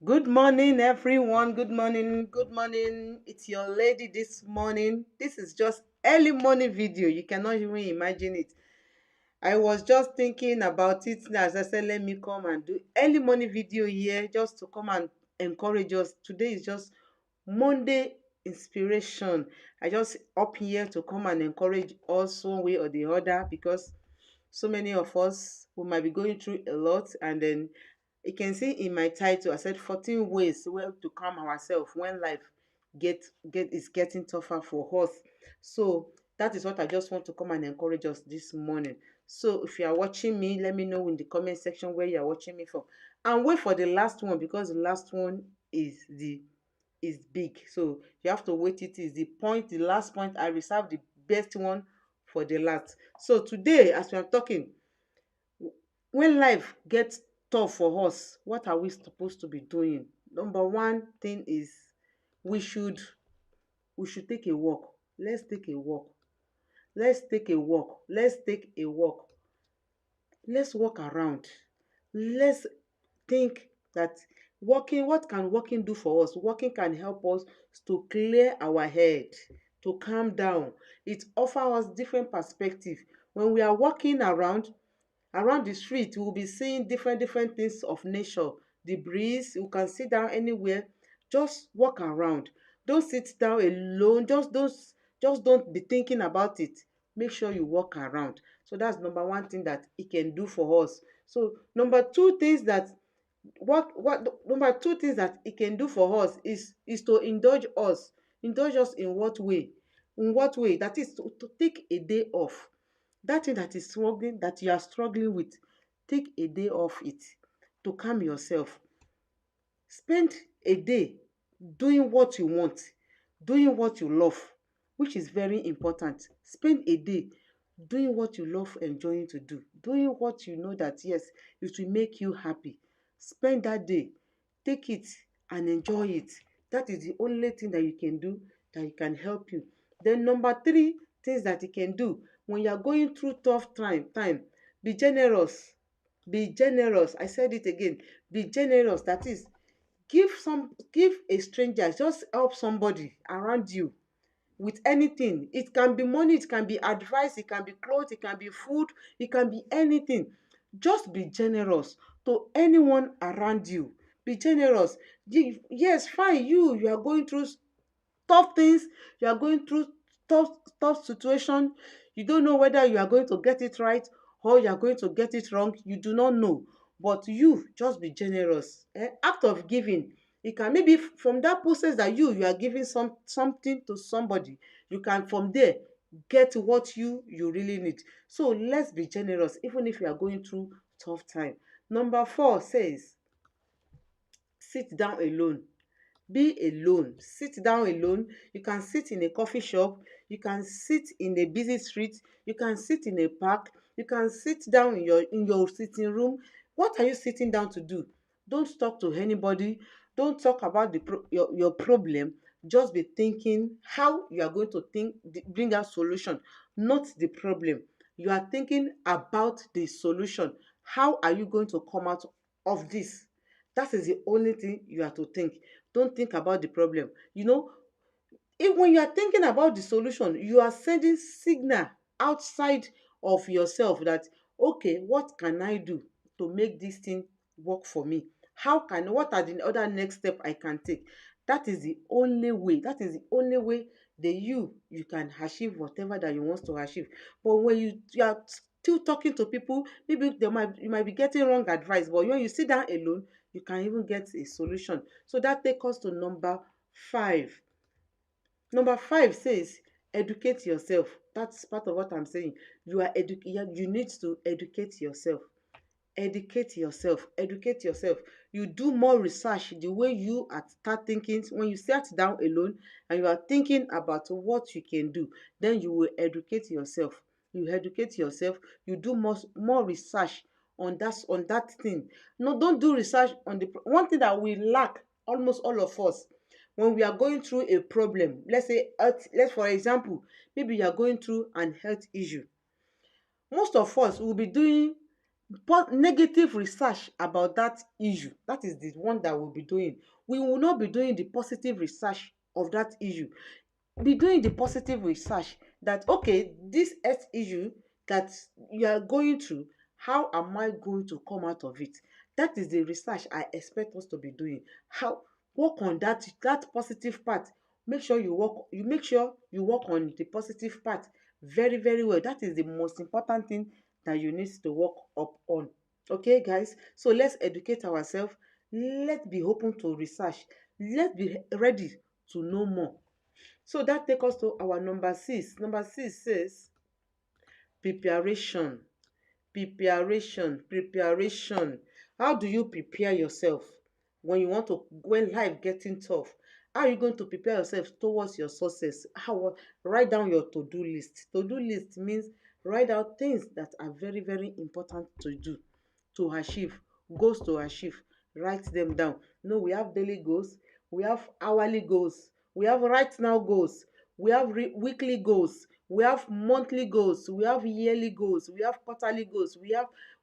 Good morning, everyone. Good morning. Good morning. It's your lady this morning. This is just early morning video. You cannot even imagine it. I was just thinking about it now as I said, let me come and do early morning video here just to come and encourage us. Today is just Monday inspiration. I just up here to come and encourage us one way or the other because so many of us we might be going through a lot, and then you can see in my title I said 14 ways where to calm ourselves when life get is getting tougher for us. So that is what I just want to come and encourage us this morning. So if you are watching me, let me know in the comment section where you are watching me from, and wait for the last one because the last one is big. So you have to wait. It is the last point. I reserve the best one for the last. So today, as we are talking, when life gets tough for us, what are we supposed to be doing? Number one thing is we should we should take a walk. Let's take a walk. Let's take a walk. Let's take a walk. Let's walk around. Let's think that walking, what can walking do for us? Walking can help us to clear our head, to calm down. It offers us different perspective. When we are walking around the street, we will be seeing different things of nature. The breeze, you can sit down anywhere. Just walk around. Don't sit down alone. Just don't be thinking about it. Make sure you walk around. So that's number one thing that it can do for us. So number two things that it can do for us is to indulge us. Indulge us in what way? In what way? That is to take a day off. That thing that you are struggling with, take a day off it to calm yourself. Spend a day doing what you want, doing what you love, which is very important. Spend a day doing what you love enjoying to do, doing what you know that yes, it will make you happy. Spend that day, take it and enjoy it. That is the only thing that you can do that it can help you. Then number three things that it can do when you are going through tough time, be generous. Be generous. I said it again. Be generous. That is, give a stranger, just help somebody around you with anything. It can be money, it can be advice, it can be clothes, it can be food, it can be anything. Just be generous to anyone around you. Be generous. Yes, fine, you are going through tough things, you are going through tough situation. You don't know whether you are going to get it right or you are going to get it wrong. You do not know, but you just be generous. Act of giving, it can maybe from that process that you are giving something to somebody, you can from there get what you really need. So let's be generous even if you are going through tough time. Number four says, sit down alone. Be alone. Sit down alone. You can sit in a coffee shop, you can sit in a busy street, you can sit in a park, you can sit down in your sitting room. What are you sitting down to do? Don't talk to anybody. Don't talk about your problem. Just be thinking how you are going to bring out solution, not the problem. You are thinking about the solution. How are you going to come out of this? That is the only thing you have to think. Don't think about the problem. If when you are thinking about the solution, you are sending signal outside of yourself that okay, what can I do to make this thing work for me? What are the other next step I can take? That is the only way. That is the only way that you can achieve whatever that you want to achieve. But when you are still talking to people, maybe you might be getting wrong advice, but when you sit down alone, you can even get a solution. So that takes us to number five. Number five says, educate yourself. That's part of what I'm saying. You need to educate yourself. Educate yourself. Educate yourself. You do more research the way you are start thinking. When you sit down alone and you are thinking about what you can do, then you will educate yourself. You educate yourself. You do more research on that thing. No, don't do research on the one thing that we lack, almost all of us, when we are going through a problem. Let's say let's for example, maybe you are going through an health issue. Most of us will be doing negative research about that issue. That is the one that we'll be doing. We will not be doing the positive research of that issue. Be doing the positive research that, okay, this health issue that you are going through, how am I going to come out of it? That is the research I expect us to be doing. How work on that positive part. Make sure you work on the positive part very, very well. That is the most important thing that you need to work up on. Okay, guys, so let's educate ourselves. Let's be open to research. Let's be ready to know more. So that take us to our number 6. Number 6 says preparation. Preparation. How do you prepare yourself when life getting tough? How are you going to prepare yourself towards your success? Write down your to-do list. To-do list means write down things that are very, very important to do, to achieve, goals to achieve. Write them down. No, we have daily goals, we have hourly goals, we have right now goals, we have weekly goals, we have monthly goals, we have yearly goals, we have quarterly goals,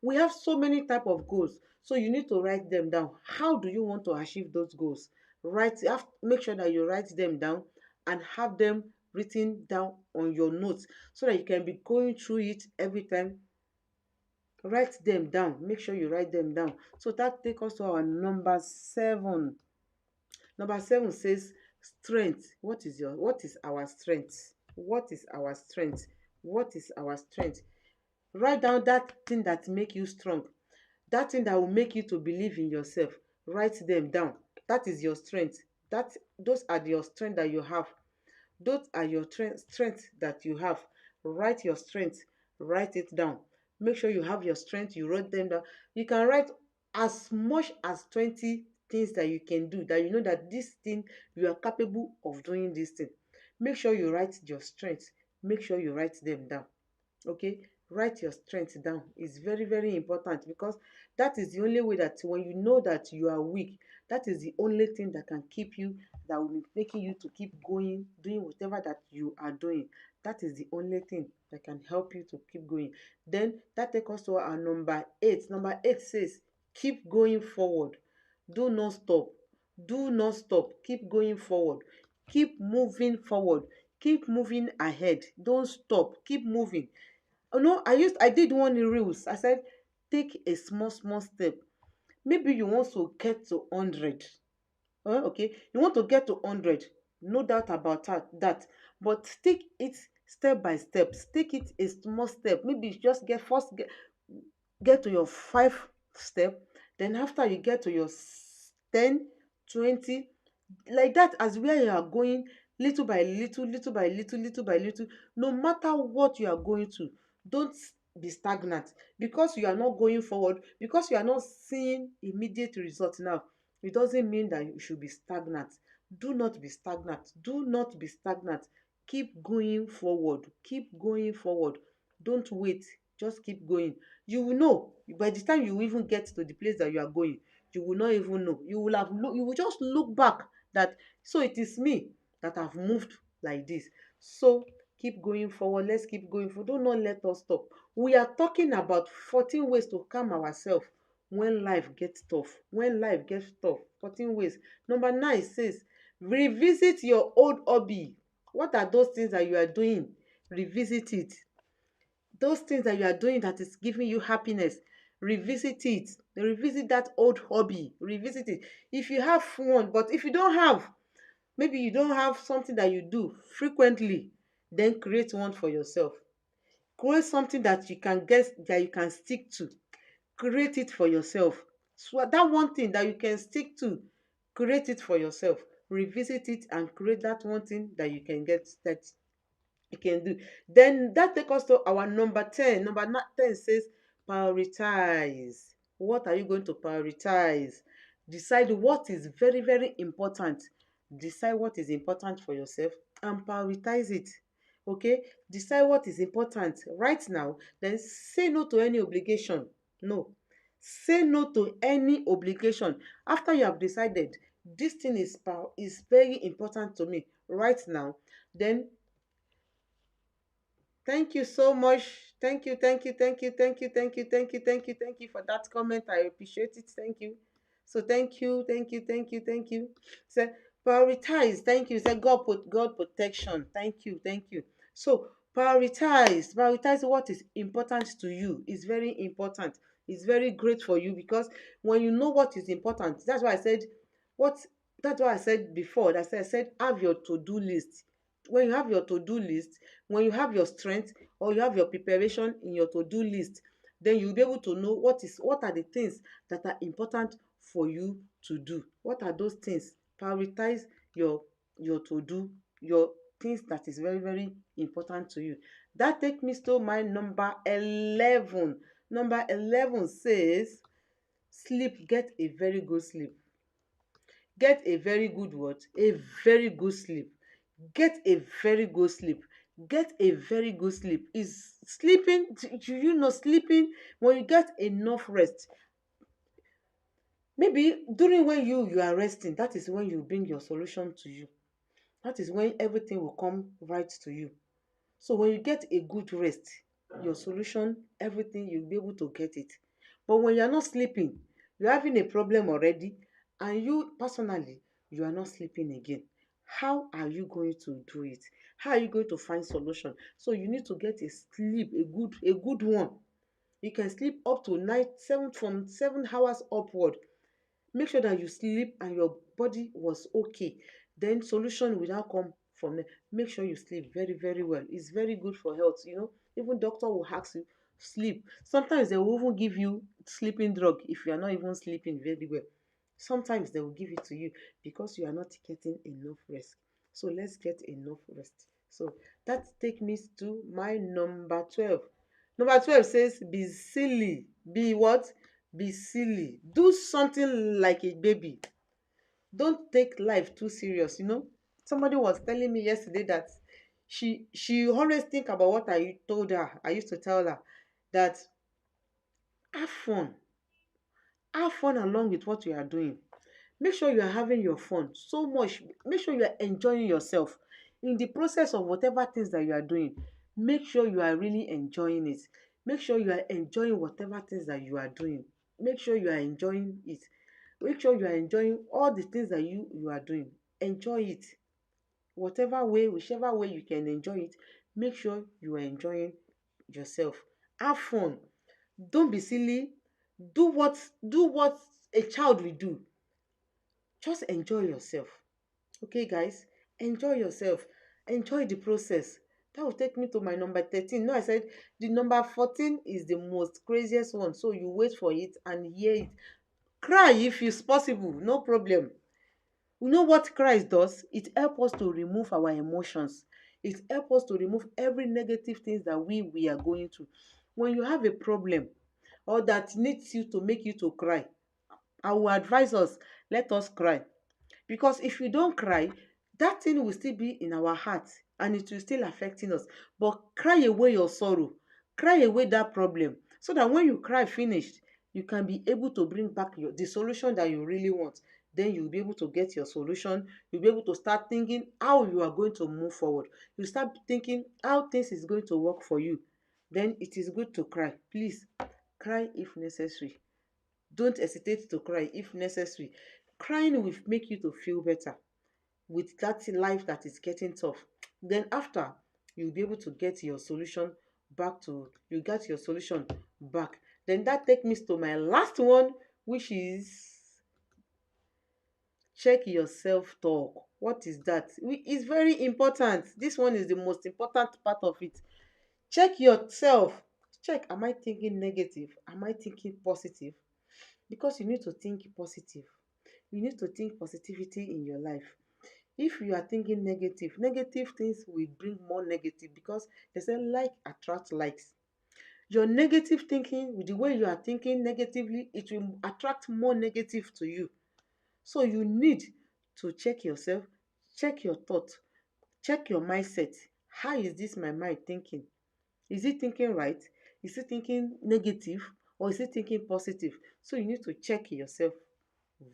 we have so many type of goals. So you need to write them down. How do you want to achieve those goals? Make sure that you write them down and have them written down on your notes so that you can be going through it every time. Write them down. Make sure you write them down. So that takes us to our number 7. Number 7 says strength. What is our strength? What is our strength? What is our strength? Write down that thing that make you strong. That thing that will make you to believe in yourself. Write them down. That is your strength. Those are your strength that you have. Those are your strengths that you have. Write your strength. Write it down. Make sure you have your strength. You wrote them down. You can write as much as 20 things that you can do, that you know that this thing, you are capable of doing this thing. Make sure you write your strengths. Make sure you write them down. Okay, write your strength down. It's very, very important, because that is the only way that when you know that you are weak, that is the only thing that can keep you, that will be making you to keep going, doing whatever that you are doing. That is the only thing that can help you to keep going. Then that takes us to our number 8. Number 8 says keep going forward. Do not stop. Do not stop. Keep going forward. Keep moving forward. Keep moving ahead. Don't stop. Keep moving. I did one in reels. I said, take a small, small step. Maybe you want to get to 100. Okay, you want to get to 100. No doubt about that. But take it step by step. Take it a small step. Maybe you just get to your 5 step. Then after you get to your 10, 20, like that, as where you are going, little by little, little by little, little by little. No matter what you are going to, don't be stagnant. Because you are not going forward, because you are not seeing immediate results now, it doesn't mean that you should be stagnant. Do not be stagnant. Do not be stagnant. Keep going forward. Keep going forward. Don't wait. Just keep going. You will know by the time you even get to the place that you are going. You will not even know. You will just look back that, so it is me that have moved like this. So keep going forward. Let's keep going forward. Do not let us stop. We are talking about 14 ways to calm ourselves when life gets tough. When life gets tough, 14 ways. Number 9 says revisit your old hobby. What are those things that you are doing? Revisit it. Those things that you are doing that is giving you happiness, revisit it. Revisit that old hobby. Revisit it. If you have one, but if you don't have, maybe you don't have something that you do frequently, then create one for yourself. Create something that you can get, that you can stick to. Create it for yourself. So that one thing that you can stick to, create it for yourself. Revisit it and create that one thing that you can get, that you can do. Then that takes us to our number 10. Number 10 says prioritize. What are you going to prioritize? Decide what is very, very important. Decide what is important for yourself and prioritize it. Okay, decide what is important right now. Then say no to any obligation. No, say no to any obligation. After you have decided this thing is very important to me right now, then Thank you so much. Thank you, thank you, thank you, thank you, thank you, thank you, thank you, thank you for that comment. I appreciate it. Thank you. So thank you, thank you, thank you, thank you. So prioritize. Thank you. Say God put God protection. Thank you, thank you. So prioritize. Prioritize what is important to you. Is very important. It's very great for you because when you know what is important, that's why I said what that's why I said before. I said have your to-do list. When you have your to-do list, when you have your strength or you have your preparation in your to-do list, then you'll be able to know what are the things that are important for you to do. What are those things? Prioritize your to-do, your things that is very, very important to you. That takes me to my number 11. Number 11 says sleep. Get a very good sleep. Get a very good what? A very good sleep. Get a very good sleep. Get a very good sleep. Is sleeping, do you know sleeping when you get enough rest? Maybe during when you are resting, that is when you bring your solution to you. That is when everything will come right to you. So when you get a good rest, your solution, everything, you'll be able to get it. But when you're not sleeping, you're having a problem already, and you personally, you are not sleeping again. How are you going to do it? How are you going to find solution? So you need to get a sleep, a good one. You can sleep up to night seven from 7 hours upward. Make sure that you sleep and your body was okay, then solution will now come from there. Make sure you sleep very, very well. It's very good for health. Even doctor will ask you sleep. Sometimes they will even give you sleeping drug if you are not even sleeping very well. Sometimes they will give it to you because you are not getting enough rest. So let's get enough rest. So that take me to my number 12. Number 12 says be silly. Be what? Be silly. Do something like a baby. Don't take life too serious. Somebody was telling me yesterday that she always think about what I told her. I used to tell her that have fun. Have fun along with what you are doing. Make sure you are having your fun so much. Make sure you are enjoying yourself in the process of whatever things that you are doing. Make sure you are really enjoying it. Make sure you are enjoying whatever things that you are doing. Make sure you are enjoying it. Make sure you are enjoying all the things that you are doing. Enjoy it. Whatever way, whichever way you can enjoy it, make sure you are enjoying yourself. Have fun. Don't be silly. Do what a child will do. Just enjoy yourself. Okay, guys? Enjoy yourself. Enjoy the process. That will take me to my number 13. No, I said the number 14 is the most craziest one. So you wait for it and hear it. Cry if it's possible. No problem. You know what Christ does? It helps us to remove our emotions. It helps us to remove every negative things that we are going through. When you have a problem or that needs you to make you to cry, I will advise us, let us cry. Because if you don't cry, that thing will still be in our heart and it will still affecting us. But cry away your sorrow, cry away that problem, so that when you cry finished, you can be able to bring back the solution that you really want. Then you'll be able to get your solution. You'll be able to start thinking how you are going to move forward. You start thinking how things is going to work for you. Then it is good to cry. Please cry if necessary. Don't hesitate to cry if necessary. Crying will make you to feel better with that life that is getting tough. Then after, you'll be able to get your solution you get your solution back. Then that takes me to my last one, which is check your self-talk. What is that? It's very important. This one is the most important part of it. Check yourself. Check, am I thinking negative? Am I thinking positive? Because you need to think positive. You need to think positivity in your life. If you are thinking negative, negative things will bring more negative because they say like attract likes. Your negative thinking, with the way you are thinking negatively, it will attract more negative to you. So you need to check yourself, check your thought, check your mindset. How is this my mind thinking? Is it thinking right? Is it thinking negative? Or is it thinking positive? So you need to check yourself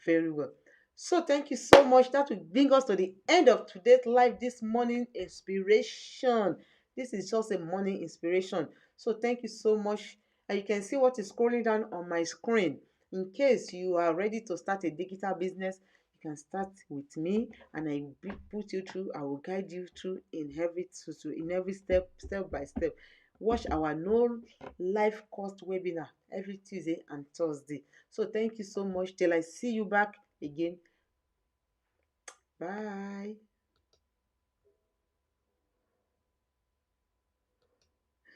very well. So thank you so much. That will bring us to the end of today's live this morning inspiration. This is just a morning inspiration. So thank you so much. And you can see what is scrolling down on my screen. In case you are ready to start a digital business, you can start with me, and put you through. I will guide you through in every step by step. Watch our no life cost webinar every Tuesday and Thursday. So thank you so much. Till I see you back again. Bye.